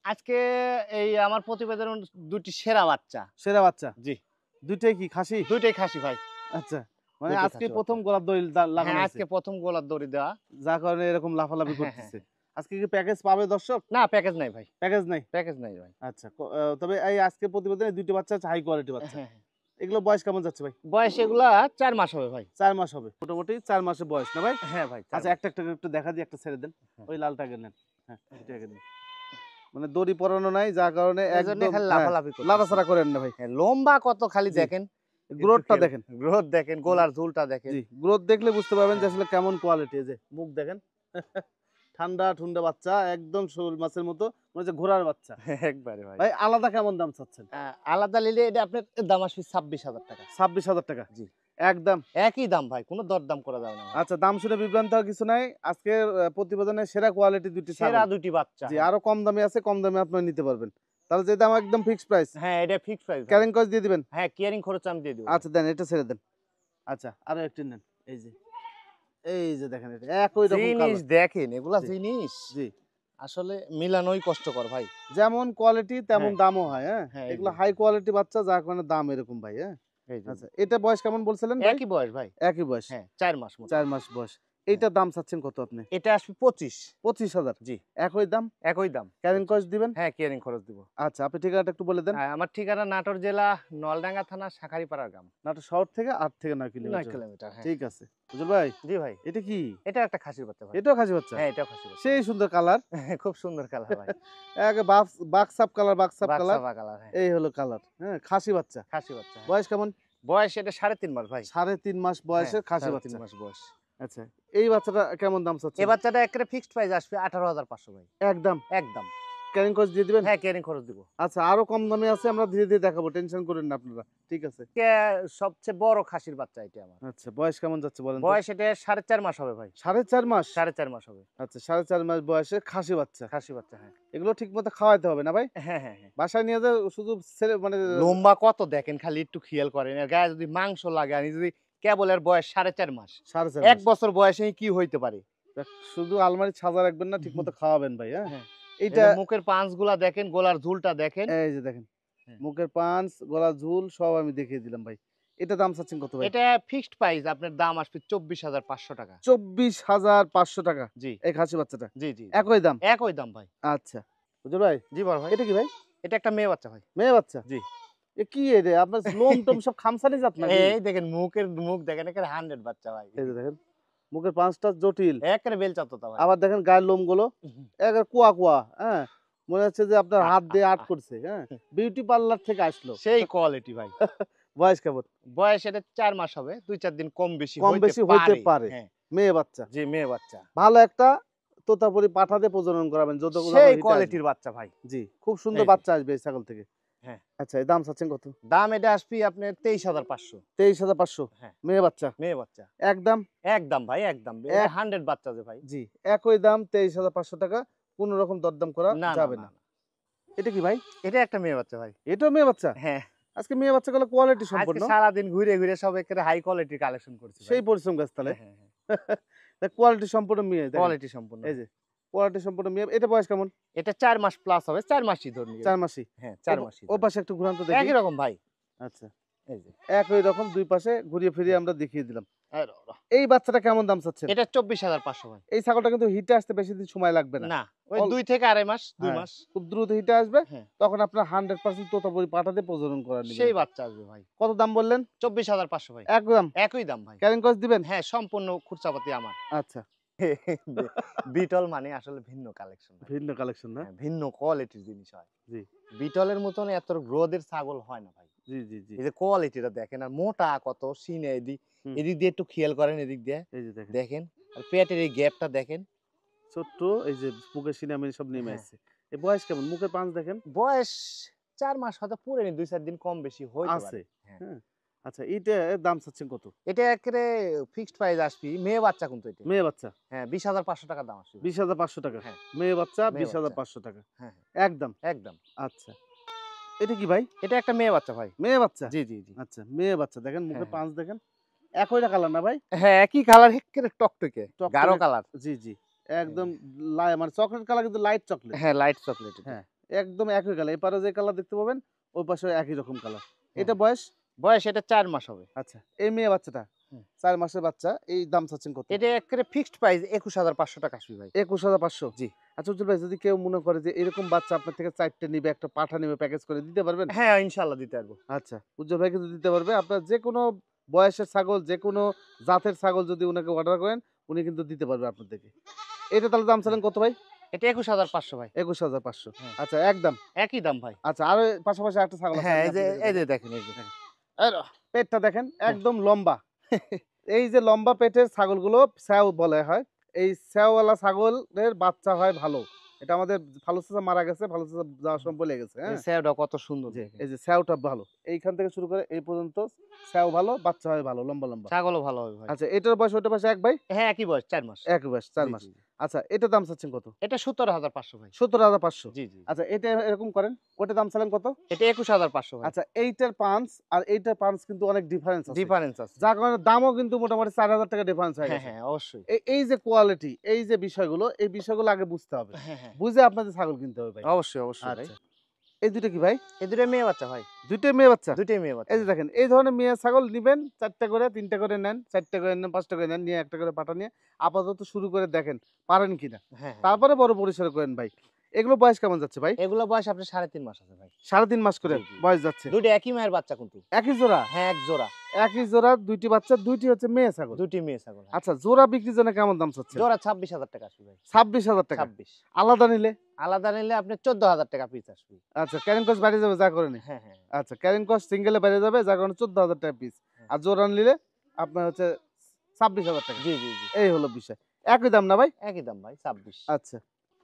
আজকে এই আমার প্রতিবেদন দুটি সেরা বাচ্চা। সেরা বাচ্চা জি। দুইটাই কি খাসি? দুইটাই খাসি ভাই। আচ্ছা, মানে দুইটাই আজকে খাসি প্রথম বাচ্চা। গলার দড়ি লাগানো হ্যাঁ, হয়েছে, আজকে প্রথম গলার দড়ি দেওয়া। যার কারণে এরকম লাফালাফি হ্যাঁ, হ্যাঁ। করতেছে। আজকে কি প্যাকেজ পাবে দর্শক? না প্যাকেজ নাই ভাই। প্যাকেজ নাই। প্যাকেজ নাই ভাই। আচ্ছা, তবে এই আজকে প্রতিবেদনে দুইটি বাচ্চা আছে, হাই কোয়ালিটি বাচ্চা। হ্যাঁ, হ্যাঁ। এগুলো বয়স কেমন যাচ্ছে ভাই? বয়স এগুলা ৪ মাস হবে ভাই। 4 মাস হবে, মোটামুটি 4 মাসের বয়স না ভাই? হ্যাঁ ভাই। ৪ আচ্ছা, মাস। একটা একটা করে একটু দেখা দিই, একটা ছেড়ে দেন। হ্যাঁ। ওই লালটাকে নেন। হ্যাঁ, এটা আগে দিন। মানে দড়ি পরানো নাই, যার কারণে এজন্য একদম খালি লাফালাফি করতেছে। লাড়াচাড়া করেন না ভাই। হ্যাঁ, লম্বা কত খালি জি। দেখেন। গ্রোথটা দেখেন। গ্রোথ দেখেন, গোলার ঝুলটা দেখেন। জি, গ্রোথ দেখলে বুঝতে পারবেন যে আসলে কেমন কোয়ালিটি। এই যে মুখ দেখেন। ঠান্ডা ঠুন্ডা বাচ্চা, একদম শোল মাছের মতো, মনে হচ্ছে ঘোড়ার বাচ্চা। একবারে ভাই। ভাই আলাদা কেমন দাম চাচ্ছেন? আলাদা নিলে এটা আপনার দাম আসবে ২৬,০০০ টাকা। 26,000 টাকা জি। একদম। একই দাম ভাই, কোনো দরদাম করা যাবে না ভাই। আচ্ছা, দাম শুনে বিভ্রান্ত হওয়ার কিছু নাই। আজকের প্রতিবেদনে সেরা কোয়ালিটি দুটি সেরা ছাগল। দুটি বাচ্চা। জি, আরো কম দামে আছে, কম দামে আপনারা নিতে পারবেন। তাহলে যে দাম একদম ফিক্সড প্রাইস। হ্যাঁ, এটা ফিক্সড প্রাইস। ক্যারিং কস্ট দিয়ে দিবেন? হ্যাঁ, কেয়ারিং খরচ আমি দিয়ে দেব। আচ্ছা, দেন এটা ছেড়ে দেন। আচ্ছা, আরো একটু নেন। এই যে দেখেন, এটা একই রকম জিনিস কালার। দেখেন, এগুলা জি। জিনিস জি, আসলে মিলানোই কষ্টকর ভাই। যেমন কোয়ালিটি তেমন হ্যাঁ। দামও হয়। হ্যাঁ, হ্যাঁ, এই এগুলো যে। হাই কোয়ালিটি বাচ্চা, যার কারণে দাম এরকম ভাই। হ্যাঁ, এই যে। আচ্ছা, এটা বয়স কেমন বলছিলেন ভাই? একই বয়স ভাই। একই বয়স। হ্যাঁ, ৪ মাস মতো। 4 মাস বয়স। এইটার দাম চাচ্ছেন কত আপনি? এটা আসবে ২৫। 25,000 জি। একই দাম? একই দাম। ক্যারিং কস্ট দিবেন? হ্যাঁ, কেয়ারিং খরচ দিব। আচ্ছা, আপনি ঠিকানাটা একটু বলে দেন। আমার ঠিকানা নাটোর জেলা নলডাঙ্গা থানা শাঁখারীপাড়া গ্রাম। নাটোর শহর থেকে 8 থেকে 9 ৯ কিলোমিটার। কিলোমিটার। হ্যাঁ। ঠিক আছে। বুঝল ভাই, জি ভাই। এটা কি? এটা একটা খাসির বাচ্চা ভাই। এটাও খাসি বাচ্চা? হ্যাঁ, এটাও খাসির বাচ্চা। সেই সুন্দর কালার। খুব সুন্দর কালার ভাই। বাক্সাপ কালার, বাক্সাপ কালার। বাকসাবা কালার। হ্যাঁ, এই হলো কালার। হ্যাঁ, খাসি বাচ্চা। খাসি বাচ্চা। হ্যাঁ। বয়স কেমন? বয়স এটা ৩.৫ মাস ভাই। 3.5 মাস বয়সের খাসি ৩.৫ বাচ্চা। মাস বয়স। আচ্ছা, এই বাচ্চাটা কেমন দাম এই চাচ্ছেন? বাচ্চাটা একেবারে ফিক্সড প্রাইস আসবে ১৮,৫০০ ভাই। একদম। একদম। ক্যারিং কস্ট দিয়ে দিবেন? হ্যাঁ, কেয়ারিং খরচ দিব। আচ্ছা, আরো কম দামে আছে, আমরা ধীরে ধীরে দেখাবো, টেনশন করেন না আপনারা। ঠিক আছে। সবচেয়ে বড় খাসির বাচ্চা এটা আমার। আচ্ছা, বয়স কেমন যাচ্ছে বলেন তো? বয়স এটা ৪.৫ মাস হবে ভাই। 4.5 মাস? ৪.৫ মাস হবে। আচ্ছা, 4.5 মাস বয়সে খাসি বাচ্চা। খাসি বাচ্চা। হ্যাঁ। এগুলো ঠিক মতো খাওয়াইতে হবে না ভাই? হ্যাঁ, হ্যাঁ, হ্যাঁ। বাসায় নিয়ে যেয়ে শুধু ছেলে মানে লম্বা কত দেখেন, খালি একটু খেয়াল করেন। এর গায়ে যদি মাংস লাগে, আর যদি কেবল এর বয়স ৪.৫ মাস। 4.5 ১ মাস। বছর বয়সে কি হইতে পারে? শুধু আলমারি সাজা রাখবেন না, ঠিক মতো খাওয়াবেন ভাই। হ্যাঁ, হ্যাঁ। এইটা এটা মুখের পাঁচগুলা দেখেন, গলার ঝুলটা দেখেন। এই যে দেখেন, হ্যাঁ। মুখের পাঁচ, গলার ঝুল সব আমি দেখিয়ে দিলাম ভাই। এটা দাম চাচ্ছেন কত ভাই? এটা ফিক্সড প্রাইস, আপনার দাম আসবে ২৪,৫০০ টাকা। 24,500 টাকা জি। এই খাসি বাচ্চাটা? জি, জি। একই দাম? একই দাম ভাই। আচ্ছা, বুঝল ভাই, জি বড় ভাই। এটা কি ভাই? এটা একটা মেয়ে বাচ্চা ভাই। মেয়ে বাচ্চা? জি। এ কি রে, আপনার লোম টোম সব খামসানি জাত নাকি? এই দেখেন মুখ দেখেন, একেবারে 100 বাচ্চা ভাই। এই যে দেখেন, মুখের পাঁচটা জটিল। একেবারে বেলচাতুতা ভাই। আবার দেখেন গায়ের লোমগুলো একেবারে কুয়া কুয়া। হ্যাঁ, মনে হচ্ছে যে আপনার হাত দিয়ে আর্ট করছে। হ্যাঁ, বিউটি পার্লার থেকে আসলো। সেই কোয়ালিটি ভাই। বয়স কেমন? বয়স এটা ৪ মাস হবে। ২-৪ দিন কম বেশি হইতে পারে। হ্যাঁ। মেয়ে বাচ্চা? জি, মেয়ে বাচ্চা। ভালো একটা তোতাপুরি পাঠা দিয়ে প্রজনন করাবেন, যতগুলো সেই আমার হিটে কোয়ালিটির আসবে। বাচ্চা ভাই। জি, খুব সুন্দর এই যে। বাচ্চা আসবে এই ছাগল থেকে। হ্যাঁ। আচ্ছা, এই দাম চাচ্ছেন কত? দাম এটা আসবে আপনার ২৩,৫০০। 23,500 হ্যাঁ। মেয়ে বাচ্চা? মেয়ে বাচ্চা। একদম? একদম ভাই, একদম। এটা 100 বাচ্চা যে ভাই। জি, একই দাম 23,500 টাকা। কোন রকম দরদাম করা না, না, যাবে না, না। না। এটা কি ভাই? এটা একটা মেয়ে বাচ্চা ভাই। এটাও মেয়ে বাচ্চা? হ্যাঁ। আজকে মেয়ে বাচ্চাগুলো কোয়ালিটি আজকে সম্পন্ন। সারাদিন ঘুরে ঘুরে সব একেবারে হাই কোয়ালিটির কালেকশন করছি ভাই। সেই পরিশ্রম গাছ তাহলে। হ্যাঁ, হ্যাঁ, হ্যাঁ। কোয়ালিটি সম্পূর্ণ মেয়ে দেখেন। কোয়ালিটি সম্পূর্ণ। এই যে কোয়ালিটি সম্পূর্ণ মেয়ে। এটা বয়স কেমন? এটা ৪ মাস প্লাস হবে। ৪ মাসই ধরুন। 4 মাসই? হ্যাঁ, ৪ মাসই। ও পাশে একটু ঘুরান তো দেখি। একই রকম ভাই। আচ্ছা, এই যে। একই রকম দুই পাশে ঘুরিয়ে ফিরিয়ে আমরা দেখিয়ে দিলাম। এই বাচ্চাটা কেমন দাম চাচ্ছেন? এটা ২৪,৫০০ ভাই। এই ছাগলটা কিন্তু হিটে আসতে বেশি দিন সময় লাগবে না। না, ওই অল ২ থেকে ২.৫ মাস, ২ হ্যাঁ, মাস। খুব দ্রুত হিটে আসবে। হ্যাঁ। তখন আপনার 100% তোতাপুরি পাঠা দিয়ে প্রজনন করা নিবেন। সেই বাচ্চা আসবে ভাই। কত দাম বললেন? ২৪,৫০০ ভাই। একদম? একই দাম ভাই। ক্যারিং কস্ট দিবেন? হ্যাঁ, সম্পূর্ণ খুরচাপাতি আমার। আচ্ছা, বিটল মানে আসলে ভিন্ন কালেকশন ভাই। ভিন্ন কালেকশন না? হ্যাঁ, ভিন্ন কোয়ালিটির জিনিস হয়। জি, বিটলের মতন এত গ্রোথের ছাগল হয় না ভাই। জি, জি, জি। এই যে কোয়ালিটিটা দেখেন, আর মোটা কত সিনে হুম। এদিক দিয়ে একটু খেয়াল করেন, এদিক দিয়ে এই যে দেখেন, দেখেন, আর পেটের এই গ্যাপটা দেখেন। ছোট্ট এই যে মুখের সিনামিনি সব নেমে হ্যাঁ। আসছে। এই বয়স কেমন? মুখের পাঁচ দেখেন। বয়স ৪ মাস হয়তো পুরেনি, ২-৪ দিন কম বেশি হইতে আছে। পারে। হ্যাঁ। হ্যাঁ। আচ্ছা, এইটার দাম চাচ্ছেন কত? এটা একেবারে ফিক্সড প্রাইস আসবে। মেয়ে বাচ্চা কিন্তু এটা। মেয়ে বাচ্চা? হ্যাঁ, ২০,৫০০ টাকা দাম আসবে। 20,500 টাকা। হ্যাঁ। মেয়ে বাচ্চা মেয়ে বাচ্চা। 20,500 টাকা। হ্যাঁ, একদম? একদম। আচ্ছা। এটা কি ভাই? এটা একটা মেয়ে বাচ্চা ভাই। মেয়ে বাচ্চা? জি, জি, জি। আচ্ছা, মেয়ে বাচ্চা দেখেন, মুখের হ্যাঁ, পাঁচ দেখেন। একই কালার না ভাই? হ্যাঁ, একই কালার, একেবারে টকটকে, টকটকে। গাঢ় কালার। জি, জি। একদম মানে চকলেট কালার, কিন্তু লাইট চকলেট। হ্যাঁ, লাইট চকলেট এটা। হ্যাঁ, একদম একই কালার, এপারে যে কালার দেখতে পাবেন ওই পাশে একই রকম কালার। এটা বয়স? বয়স এটা 4 মাস হবে। আচ্ছা, এই মেয়ে বাচ্চাটা হুম। 4 মাসের বাচ্চা, এই দাম চাচ্ছেন কত? এটা একেবারে ফিক্সড প্রাইস 21500 টাকা আসবে ভাই। 21500। জি। আচ্ছা উজ্জ্বল ভাই, যদি কেউ মনে করে যে এরকম বাচ্চা আপনার থেকে 4টে নিবে, একটা পাঠা নিবে, প্যাকেজ করে দিতে পারবেন? হ্যাঁ, ইনশাআল্লাহ দিতে পারবো। আচ্ছা, উজ্জ্বল ভাই কিন্তু দিতে পারবে। আপনার যেকোনো বয়সের ছাগল, যেকোনো জাতের ছাগল যদি উনাকে অর্ডার করেন, উনি কিন্তু দিতে পারবে আপনাদেরকে। এটা তাহলে দাম চালেন কত ভাই? এটা 21500 ভাই। 21500। হ্যাঁ। আচ্ছা, একদম। একই দাম ভাই। আচ্ছা, আর এর পাশাপাশি আরেকটা ছাগল আছে, হ্যাঁ, আমি এই যে আপনাদেরকে এই দেখাই। যে দেখেন এই যে। এর পেটটা দেখেন হ্যাঁ। একদম লম্বা। এই যে লম্বা পেটের ছাগলগুলো স্যাও বলা হয়। এই স্যাওওয়ালা ছাগলের বাচ্চা হয় ভালো। এটা আমাদের ফালু চাচা মারা গেছে, ফালু চাচা যাওয়ার সময় বলে গেছে, এই হ্যাঁ? স্যাওটা কত সুন্দর জি, দেখেন। এই যে স্যাওটা ভালো। এইখান থেকে শুরু করে এই পর্যন্ত স্যাও ভালো, বাচ্চা হয় ভালো, লম্বা, লম্বা। ছাগলও ভালো হবে ভাই। আচ্ছা, এটার বয়স ওইটার বয়স এক ভাই? হ্যাঁ, একই বয়স 4 মাস। এক বয়স ৪ জি, মাস। জি, জি। আচ্ছা, এটার দাম চাচ্ছেন কত? এটা 17500 ভাই। ১৭,৫০০। জি, জি। আচ্ছা, এটা এরকম করেন। ওটার দাম চাইলেন কত? এটা 21500 ভাই। আচ্ছা, এইটার পাঞ্চ আর এইটার পাঞ্চ কিন্তু অনেক ডিফারেন্স আছে। ডিফারেন্স আছে। যার কারণে দামও কিন্তু মোটামুটি ৪,০০০ টাকা ডিফারেন্স হয়ে হ্যাঁ, গেছে। হ্যাঁ, অবশ্যই। এই যে কোয়ালিটি, এই যে বিষয়গুলো, এই বিষয়গুলো আগে বুঝতে হবে। হ্যাঁ, হ্যাঁ। বুঝে আপনাদের ছাগল কিনতে হবে ভাই। অবশ্যই, অবশ্যই ভাই। আচ্ছা। এই দুটো কি ভাই? এই দুটোই মেয়ে বাচ্চা ভাই। ২ টাই মেয়ে বাচ্চা? দুটোই মেয়ে বাচ্চা। এই যে দেখেন, এই ধরনের মেয়ে ছাগল নিবেন ৪ টা করে, ৩ টা করে নেন, ৪ টা করে নেন, ৫ টা করে নেন, নিয়ে একটা করে পাঠা নিয়ে আপাতত শুরু করে দেখেন পারেন কিনা। হ্যাঁ, হ্যাঁ। তারপরে বড় পরিসরে করেন ভাই। এগুলো বয়স কেমন যাচ্ছে ভাই? এগুলো বয়স আপনার ৩.৫ মাস আছে ভাই। ৩.৫ মাস করে জি, জি। বয়স যাচ্ছে। দুটো একই মায়ের বাচ্চা কিন্তু। একই জোড়া? হ্যাঁ, এক জোড়া। একই জোড়া ২ টি বাচ্চা, ২ টি হচ্ছে মেয়ে ছাগল। দুটি মেয়ে ছাগল। হ্যাঁ। আচ্ছা, জোড়া বিক্রির জন্য কেমন দাম চাচ্ছেন? জোড়া 26000 টাকা আসবে ভাই। ২৬,০০০ টাকা। 26। আলাদা নিলে? আলাদা নিলে আপনার 14000 টাকা পিস আসবে। আচ্ছা, ক্যারিং কস্ট বাইরে যাবে যা করে নি। হ্যাঁ, হ্যাঁ। আচ্ছা, ক্যারিং কস্ট সিঙ্গেলে বাইরে যাবে যার কারণে ১৪,০০০ টাকা পিস। হ্যাঁ। আর জোড়া নিলে আপনার হচ্ছে ২৬,০০০ টাকা। জি, জি, জি। এই হলো বিষয়। একই দাম না ভাই? একই দাম ভাই 26। আচ্ছা।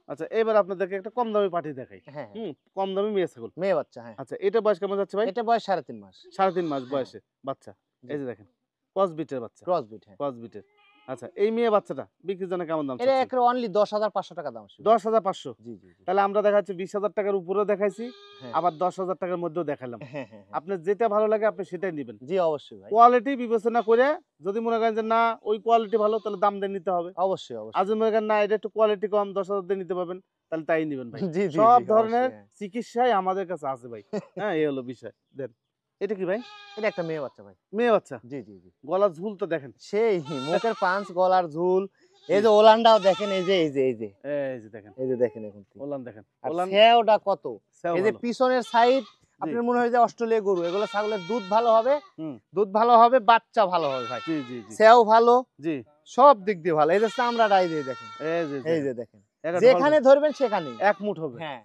আচ্ছা, এবার আপনাদেরকে একটা কম দামি পাঠি দেখাই। হ্যাঁ, হ্যাঁ। হুম, কম দামি মেয়ে ছাগল। মেয়ে বাচ্চা, হ্যাঁ। আচ্ছা, এটার বয়স কেমন যাচ্ছে ভাই? এটা বয়স 3.5 মাস। ৩.৫ মাস হ্যাঁ। বয়সে বাচ্চা। জি। এই যে দেখেন, ক্রস বিটের বাচ্চা। ক্রস বিট, হ্যাঁ। ক্রস বিটের। আচ্ছা, এই মেয়ে বাচ্চাটা বিক্রির জন্য কেমন দাম এটা চাচ্ছেন? একেবারে অনলি 10500 টাকা দাম আসবে। ১০,৫০০। জি, জি, জি। তাহলে আমরা দেখাচ্ছি ২০,০০০ টাকার উপরেও দেখাইছি, হ্যাঁ। আবার ১০,০০০ টাকার মধ্যেও দেখালাম। হ্যাঁ, হ্যাঁ, হ্যাঁ। আপনার যেটা ভালো লাগে আপনি সেটাই নিবেন। জি, অবশ্যই ভাই। কোয়ালিটি বিবেচনা করে যদি মনে করেন যে না ওই কোয়ালিটি ভালো তাহলে দাম দিয়ে নিতে হবে। অবশ্যই, আর অবশ্যই। যদি মনে করেন না এটা একটু কোয়ালিটি কম ১০,০০০ দিয়ে নিতে পারবেন তাহলে তাই নিবেন ভাই। জি, জি, সব জি, ধরনের অবশ্যই, হ্যাঁ। চিকিৎসাই আমাদের কাছে আছে ভাই। হ্যাঁ, এই হলো বিষয়। দেন। এটা কি ভাই? এটা একটা মেয়ে বাচ্চা ভাই। মেয়ে বাচ্চা? জি, জি, জি। গলার ঝুল তো দেখেন। সেই মুখের পাঁচ, গলার ঝুল, এই যে ওলানটাও দেখেন, এই যে এই যে দেখেন। এই যে দেখেন এখন। ওলান দেখেন। আর ওলান সেওটা কত? সেও এই যে ভালো। পিছনের সাইড জি। আপনার মনে হয় যে অস্ট্রেলিয়া গরু, এগুলো ছাগলের দুধ ভালো হবে, হুম। দুধ ভালো হবে, বাচ্চা ভালো হবে ভাই। জি, জি, জি। সেও ভালো, জি। সব দিক দিয়ে ভালো। এই যে চামড়াটা এই যে দেখেন, এই যে এই যে দেখেন, এটা যেখানে ধরবেন সেখানেই। এক মুঠ হবে। হ্যাঁ।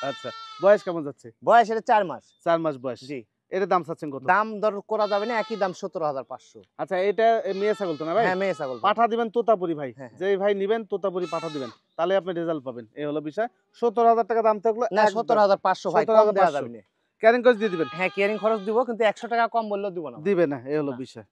আচ্ছা, বয়স কেমন যাচ্ছে? বয়স এটা 4 মাস। ৪ মাস বয়স। জি। এটার দাম চাচ্ছেন কত? দাম দর করা যাবে না, একই দাম 17500। আচ্ছা, এটা মেয়ে ছাগল তো না ভাই? হ্যাঁ, মেয়ে ছাগল ভাই। পাঠা দিবেন তোতাপুরি ভাই। হ্যাঁ, হ্যাঁ। যেই ভাই নিবেন তোতাপুরি পাঠা দিবেন। তাহলে আপনি রেজাল্ট পাবেন। এই হলো বিষয়। ১৭,০০০ টাকা দাম থাকলো না, একদম 17500 ভাই, কম দেওয়া 17,500 যাবে না। ক্যারিং কস্ট দিয়ে দিবেন। হ্যাঁ, কেয়ারিং খরচ দিব, কিন্তু 100 টাকা কম বললেও দিব না ভাই। দিবে না, এই হলো না। বিষয়।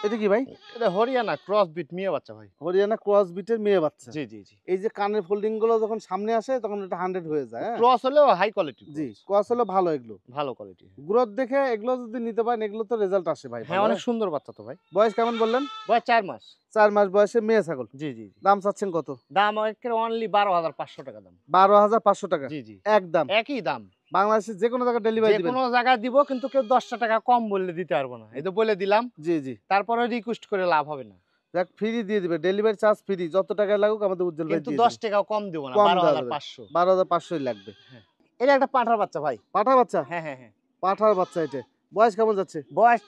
এটা কি ভাই? এটা হরিয়ানা ক্রস বিট মেয়ে বাচ্চা ভাই। হরিয়ানা ক্রস বিটের মেয়ে বাচ্চা। জি, জি, জি। এই যে কানের ফোল্ডিং গুলো যখন সামনে আসে তখন এটা 100 হয়ে যায়, হ্যাঁ? ক্রস হলেও হাই কোয়ালিটি। জি, ক্রস হলো ভালো এগুলো। ভালো কোয়ালিটি। গ্রোথ দেখে এগুলো যদি নিতে পারেন এগুলো তো রেজাল্ট আসে ভাই। হ্যাঁ, ভালো, অনেক সুন্দর বাচ্চা তো ভাই। বয়স কেমন বললেন? বয়স 4 মাস। ৪ মাস বয়সে মেয়ে ছাগল। জি, জি, জি। দাম চাচ্ছেন কত? দাম একেবারে অনলি 12500 টাকা দাম। ১২,৫০০ টাকা। জি, জি। একদম। একই দাম। বাংলাদেশের যে কোনো জায়গায় ডেলিভারি যে দিবেন। কোনো জায়গায় দিব, কিন্তু কেউ 10টা টাকা কম বললে দিতে পারবো না। এই তো বলে দিলাম, জি, জি। তারপরে রিকোয়েস্ট করে লাভ হবে না। যাক, ফ্রি দিয়ে দিবে। Delivery charge free. যত টাকা লাগুক আমাদের উজ্জ্বল ভাই কিন্তু দিয়ে 10 দিবে। টাকাও কম দিব না, কম দেওয়া যাবে। 12500। ১২,৫০০ লাগবে। এটা একটা পাঁঠার বাচ্চা ভাই। পাঠা বাচ্চা? হ্যাঁ, হ্যাঁ, হ্যাঁ। পাঠার বাচ্চা এটা। বয়স কেমন যাচ্ছে? বয়স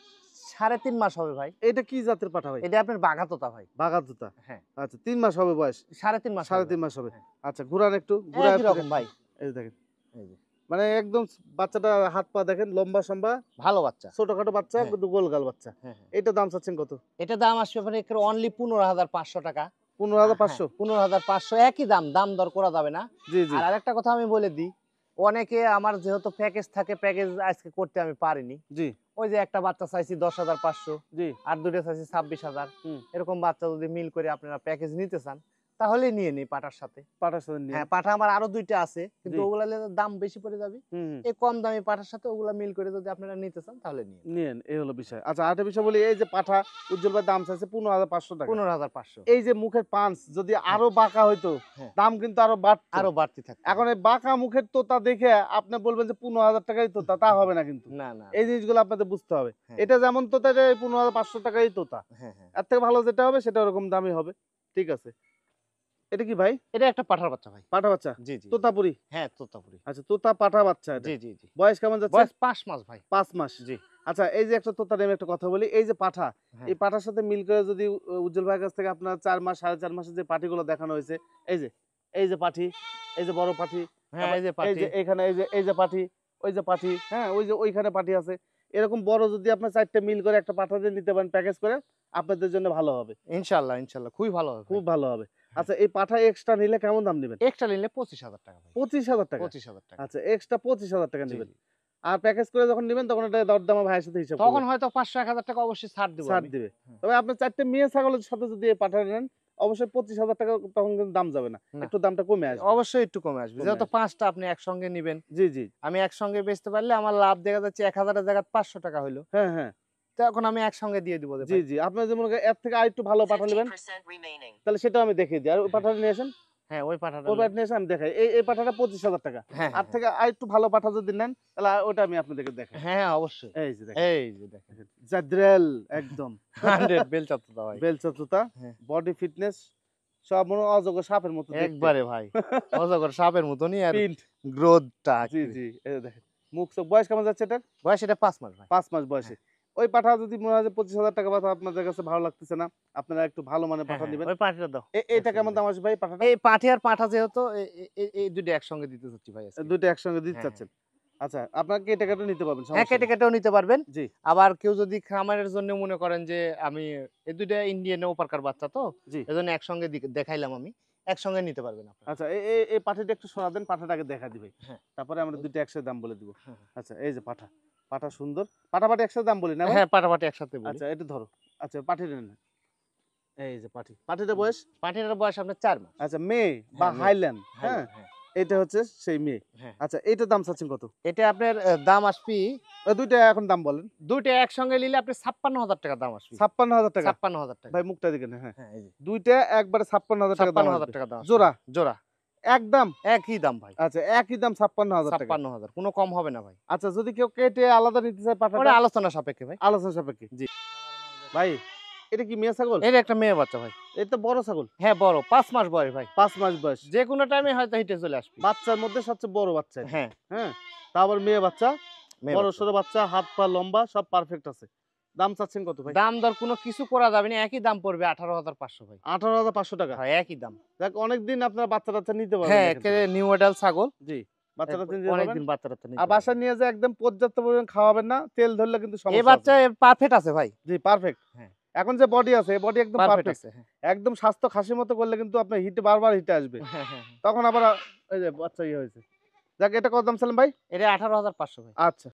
3.5 মাস হবে ভাই। এটা কি জাতের পাঠা ভাই? এটা আপনার বাঘা তোতা ভাই। বাঘাতুতা। হ্যাঁ। আচ্ছা, ৩ মাস হবে বয়স। 3.5 মাস। ৩.৫ মাস হবে। হ্যাঁ। আচ্ছা, ঘুরান একটু। ঘুরায় একই রকম ভাই। এই যে দেখেন। এই যে মানে একদম বাচ্চাটা হাত পা দেখেন লম্বা সম্বা, ভালো বাচ্চা। ছোটখাটো বাচ্চা হ্যাঁ। কিন্তু গোলগাল বাচ্চা। হ্যাঁ, হ্যাঁ। এটা দাম চাচ্ছেন কত? এটা দাম আসবে আপনার একেবারে অনলি 15500 টাকা। ১৫,৫০০। 15500 একই দাম, দাম দর করা যাবে না। জি, জি, আর আরেকটা কথা আমি বলে দিই, অনেকে আমার যেহেতু প্যাকেজ থাকে, প্যাকেজ আজকে করতে আমি পারিনি। জি, ওই যে একটা বাচ্চা চাইছি 10500, জি। আর দুটো চাইছি 26000। হুম। এরকম বাচ্চা যদি মিল করে আপনারা প্যাকেজ নিতে চান, তাহলে নিয়ে নি পাঠার সাথে। পাঠার সাথে নিয়ে। হ্যাঁ, পাঠা আমার আরো 2টা আছে, কিন্তু জি। ওগুলা নিলে দাম বেশি পড়ে যাবে। হুম। এই কম দামি পাঠার সাথে ওগুলা মিল করে যদি আপনারা নিতে চান তাহলে নিন। নিয়েন, এই হলো বিষয়। আচ্ছা আরেকটা বিষয় বলি, এই যে পাঠা উজ্জ্বল ভাই দাম চাইছে ১৫,৫০০ টাকা। 15,500। এই যে মুখের পাঁচ যদি আরো বাঁকা হইতো, হ্যাঁ। দাম কিন্তু আরো বাড়তো। আরো বাড়তি থাকবে। এখন এই বাঁকা মুখের তোতা দেখে আপনি বলবেন যে 15,000 টাকাই তোতা, তা হবে না কিন্তু। না, না। এই জিনিসগুলো আপনাদের বুঝতে হবে। হ্যাঁ। এটা যেমন তোতা, এটা 15,500 টাকাই তোতা। হ্যাঁ, হ্যাঁ। এর থেকে ভালো যেটা হবে সেটা ওরকম দামই হবে। ঠিক আছে। এটা কি ভাই? এটা একটা পাঠার বাচ্চা ভাই। পাঠা বাচ্চা? জি, জি। তোতাপুরি? হ্যাঁ, তোতাপুরি। আচ্ছা, তোতা পাঠা বাচ্চা এটা। জি, জি, জি। বয়স কেমন যাচ্ছে? বয়স 5 মাস ভাই। 5 মাস। জি। আচ্ছা, এই যে একটা তোতা নিয়ে একটা কথা বলি, এই যে পাঠা, হ্যাঁ। এই পাঠার সাথে মিল করে যদি উজ্জ্বল ভাইয়ের কাছ থেকে আপনার 4 মাস 4.5 মাসের যে পাঠিগুলো দেখানো হয়েছে, এই যে পাঠি, এই যে বড় পাঠি, হ্যাঁ, তারপর এই যে এই পাঠি। যে এখানে এই যে পাঠি, ওই যে পাঠি, হ্যাঁ, ওই যে ওইখানে পাঠি আছে। এরকম বড় যদি আপনার 4 টে মিল করে একটা পাঠা দিয়ে নিতে পারেন প্যাকেজ করে, আপনাদের জন্য ভালো হবে। ইনশাআল্লাহ, ইনশাআল্লাহ খুবই ভালো হবে। খুব ভালো হবে। আচ্ছা, এই পাঠা এক্সট্রা নিলে কেমন দাম নিবেন? এক্সট্রা নিলে 25,000 টাকা ভাই। 25,000 টাকা। 25,000 টাকা। আচ্ছা, এক্সট্রা 25,000 টাকা জি, নিবেন। জি। আর প্যাকেজ করে যখন নিবেন তখন এটা দরদামা ভাইয়ের সাথে হিসাব তখন করবেন। হয়তো 500-1000 টাকা অবশ্যই ছাড় দেব ছাড় আমি। দিবে। হুম। তবে আপনার 4 টে মেয়ে ছাগলের সাথে যদি এই পাঠা নেন, অবশ্যই 25,000 টাকা তখন কিন্তু দাম যাবে না। না। একটু দামটা কমে আসবে। অবশ্যই একটু কমে আসবে। কমে যেহেতু আসবে। 5 টা আপনি একসঙ্গে নিবেন। জি, জি। আমি একসঙ্গে বেচতে পারলে আমার লাভ দেখা যাচ্ছে 1000 এর জায়গায় 500 টাকা হইলো। হ্যাঁ, হ্যাঁ। তখন আমি একসঙ্গে দিয়ে দিব জি, ভাই। জি। আপনার যে মনে করেন এর থেকে আরেকটু ভালো পাঠা নিবেন, 50% remaining. তাহলে সেটাও আমি দেখিয়ে দিই। আর ওই হ্যাঁ। পাঠাটা নিয়ে আসেন। হ্যাঁ, ওই পাঠাটা ওই পাঠা নিয়ে এসে আমি দেখাই। এই পাঠাটা 25,000 টাকা। হ্যাঁ, আর থেকে আরেকটু ভালো পাঠা যদি নেন, তাহলে ওটা আমি আপনাদেরকে দেখাই। হ্যাঁ, অবশ্যই। এই যে দেখেন। এই যে দেখেন। জাদ্রেল একদম। 100 বেল চাচ্তো ভাই। বেলচা তুতা, হ্যাঁ। বডি ফিটনেস সব মনে হয় অজগর সাপের মতো দেখতে। একবারে ভাই। অজগর সাপের মতনই আর প্রিন্ট। গ্রোথটা। জি, জি। এই যে দেখেন। মুখ চোখ বয়স কেমন যাচ্ছে এটার? বয়স এটা 5 মাস ভাই। 5 মাস বয়সে। ওই পাঠা যদি মনে হয় যে 25,000 টাকা পাঠা আপনাদের কাছে ভালো লাগতেছে না, আপনারা একটু ভালো মানের হ্যাঁ, পাঠা হ্যাঁ, নিবেন। ওই পাঠিটা দাও। এইটা কেমন একসঙ্গে দাম আসবে ভাই পাঠাটা? এই পাঠি আর পাঠা যেহেতু এই দুটো একসঙ্গে দিতে চাচ্ছি ভাই আজকে। দুইটা একসঙ্গে দিতে হ্যাঁ, চাচ্ছেন। আচ্ছা, আপনারা কেটে কেটে নিতে পারবেন, হ্যাঁ, সমস্যা নেই। কেটেও নিতে পারবেন। জি, আবার কেউ যদি খামারের জন্য মনে করেন যে আমি এই দুইটা ইন্ডিয়ান ওপারকার বাচ্চা তো, জি। এজন্য একসঙ্গে দেখাইলাম আমি। একসঙ্গে নিতে পারবেন আপনারা। আচ্ছা, এই পাঠাটা একটু সরা দেন, পাঠাটাকে দেখা দিবে। হ্যাঁ। তারপরে আমরা দুইটা একসাথে দাম বলে দিব। হ্যাঁ, আচ্ছা, এই যে পাঠা। পাঠা সুন্দর। পাঠা একসাথে দাম বলি না ভাই? হ্যাঁ, পাঠাপাঠি একসাথে বলি। আচ্ছা, এটা ধরো। আচ্ছা, পাঠি নেন। এই যে পাঠি। পাঠিটার বয়স? পাঠিটার বয়স আপনার 4 মাস। আচ্ছা, মেয়ে বা হ্যাঁ, মেয়ে। হাইল্যান্ড, হ্যাঁ? হ্যাঁ, এটা হচ্ছে সেই মেয়ে। হ্যাঁ। আচ্ছা, এইটার দাম চাচ্ছেন কত? এটা আপনার দাম আসবে ওই দুইটা এখন দাম বলেন। দুইটা একসঙ্গে নিলে আপনি 56,000 টাকা দাম আসবে। 56,000 টাকা। 56,000 টাকা। ভাই মুখটা দিকে না, হ্যাঁ। হ্যাঁ, এই যে দুইটা একবারে 56,000 টাকা দাম 56,000 আসবে। টাকা দাম আসবে। জোড়া? জোড়া। একদম? একই দাম ভাই। আচ্ছা, একই দাম 56,000 টাকা। 56,000 কোনো কম হবে না ভাই। আচ্ছা, যদি কেউ কেটে আলাদা নিতে চায় ওটা পাঠাটা? আলোচনা সাপেক্ষে ভাই। আলোচনা সাপেক্ষে। জি। ভাই, এটা কি মেয়ে ছাগল? এটা একটা মেয়ে বাচ্চা ভাই। এটা তো বড় ছাগল। হ্যাঁ, বড় 5 মাস বয়স ভাই। 5 মাস বয়স। যে কোনো টাইমে হয়তো হিটে চলে আসবে। বাচ্চার মধ্যে সবচেয়ে বড় বাচ্চা এটা। হ্যাঁ, হ্যাঁ। তা আবার মেয়ে বাচ্চা, মেয়ে বড় বাচ্চা। সরো বাচ্চা, হাত পা লম্বা, সব পারফেক্ট আছে। দাম চাচ্ছেন কত ভাই? দাম দর কোনো কিছু করা যাবে না, একই দাম পড়বে 18,500 ভাই। 18,500 টাকা। হ্যাঁ, একই দাম। দেখ, অনেকদিন আপনারা বাচ্চা নিতে পারবেন হ্যাঁ, এখান থেকে। নিউ অ্যাডাল্ট ছাগল। জি, বাচ্চা নিতে পারবেন। অনেকদিন বাচ্চাটা নিতে আর বাসায় নিয়ে যে একদম পর্যাপ্ত পরিমাণ খাওয়াবেন না, তেল ধরলে কিন্তু এই সমস্যা বাচ্চা আছে। পারফেক্ট আছে ভাই। জি, পারফেক্ট। হ্যাঁ। এখন যে বডি আছে, বডি একদম পারফেক্ট পারফেক্ট। আছে। হ্যাঁ, একদম স্বাস্থ্য খাসির মতো করলে কিন্তু আপনার হিটে বারবার হিটে আসবে। হ্যাঁ, হ্যাঁ। তখন আবার এই যে বাচ্চা হয়েছে। যাক, এটা কত দাম ছিলেন ভাই? এটা 18,500 ভাই। আচ্ছা।